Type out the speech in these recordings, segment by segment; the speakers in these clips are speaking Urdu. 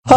میرے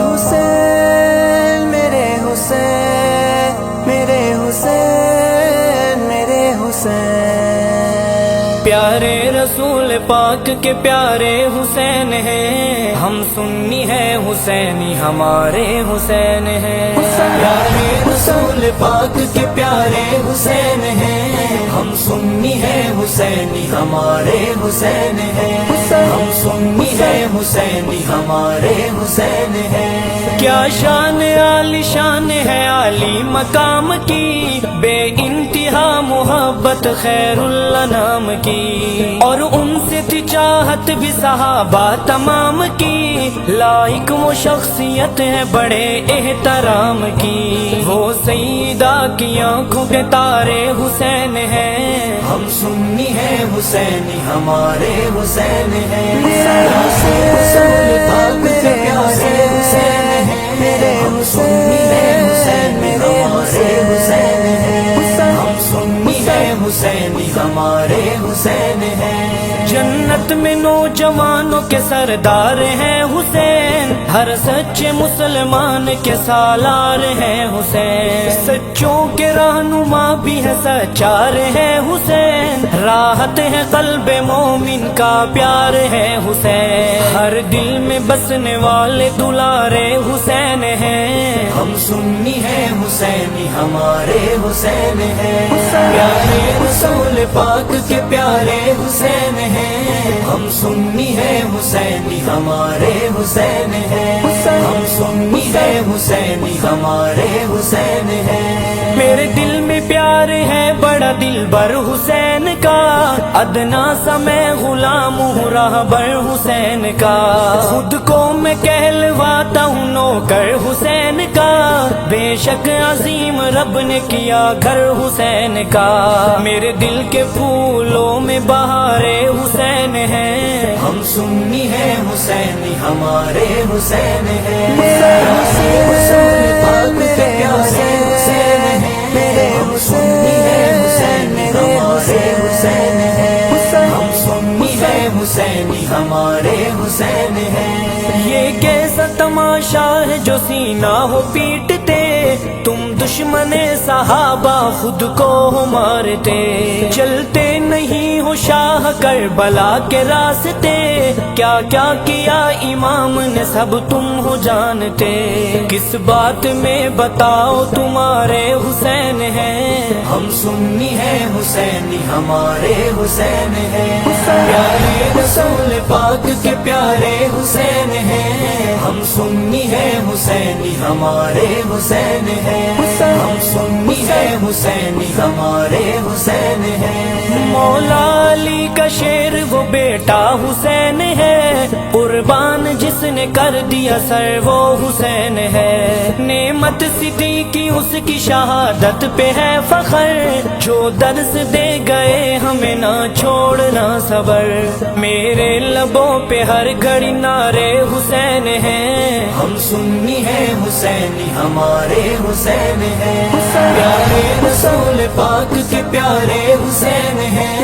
حسین میرے حسین میرے حسین میرے حسین، پیارے رسول پاک کے پیارے حسین ہیں، ہم سنی ہیں حسینی ہمارے حسین ہیں۔ پیارے رسول پاک کے پیارے حسین ہیں، ہم سنی ہیں حسینی ہمارے حسین ہیں۔ ہم سنی ہیں حسینی ہمارے حسین ہیں۔ کیا شان عالی شان ہے عالی مقام کی، بے انتہا محبت خیر الانام کی، اور ان سے تھی چاہت بھی صحابہ تمام کی، لائق وہ شخصیت ہے بڑے احترام کی، وہ سیدہ کی آنکھوں کے تارے حسین ہیں۔ ہم سنی ہیں حسینی ہمارے حسین ہیں۔ رسول پاک کے پیارے حسین ہیں، ہم سنی ہیں حسینی ہمارے حسین ہیں۔ ہم سنی ہیں حسینی ہمارے حسین ہیں۔ جنت میں نوجوانوں کے سردار ہیں حسین، ہر سچے مسلمان کے سالار ہیں حسین، سچوں کے رہنما بھی ہے سچار ہے حسین، راحت ہے قلب مومن کا پیار ہے حسین، ہر دل میں بسنے والے دلارے حسین ہیں۔ ہم سنی ہیں حسینی ہمارے حسین ہیں۔ پیارے رسول پاک کے پیارے حسین ہیں، ہم سنی ہیں حسینی ہمارے حسین ہیں۔ ہم سنی ہیں حسینی ہمارے حسین ہیں۔ میرے دل میں پیار ہے بڑا دل بر حسین کا، ادنا سا میں غلام ہوں راہبر حسین کا، خود کو میں کہلواتا ہوں نوکر حسین کا، بے شک عظیم رب نے کیا گھر حسین کا، میرے دل کے پھولوں میں بہارے حسین ہیں۔ ہم سنی ہیں حسینی ہمارے حسین ہیں۔ رسول پاک کے پیارے حسین ہیں، ہم سنی ہیں حسینی ہمارے حسین ہیں۔ ہم سنی ہیں حسینی ہمارے حسین ہیں۔ یہ کیسا تماشا ہے جو سینہ ہو پیٹتے، تم دشمن صحابہ خود کو ہو مارتے، چلتے نہیں ہو شاہ کربلا کے راستے، کیا کیا کیا امام نے سب تم ہو جانتے، کس بات میں بتاؤ تمہارے حسین ہیں۔ ہم سنی ہیں حسینی ہمارے حسین ہیں۔ پیارے رسول پاک کے پیارے حسین ہیں، ہم سنی ہیں حسینی ہمارے حسین ہیں۔ ہم سنی ہیں حسینی ہمارے حسین ہیں۔ مولا علی کا شیر وہ بیٹا حسین ہے، قربان جس نے کر دیا سر وہ حسین ہے، نعمت صدیقی اس کی شہادت پہ ہے فخر، جو درس دے گئے ہمیں نہ چھوڑنا صبر، میرے لبوں پہ ہر گھڑی نعرے حسین ہیں۔ ہم سنی ہیں حسینی ہمارے حسین ہیں۔ پیارے رسول پاک کے پیارے حسین ہیں،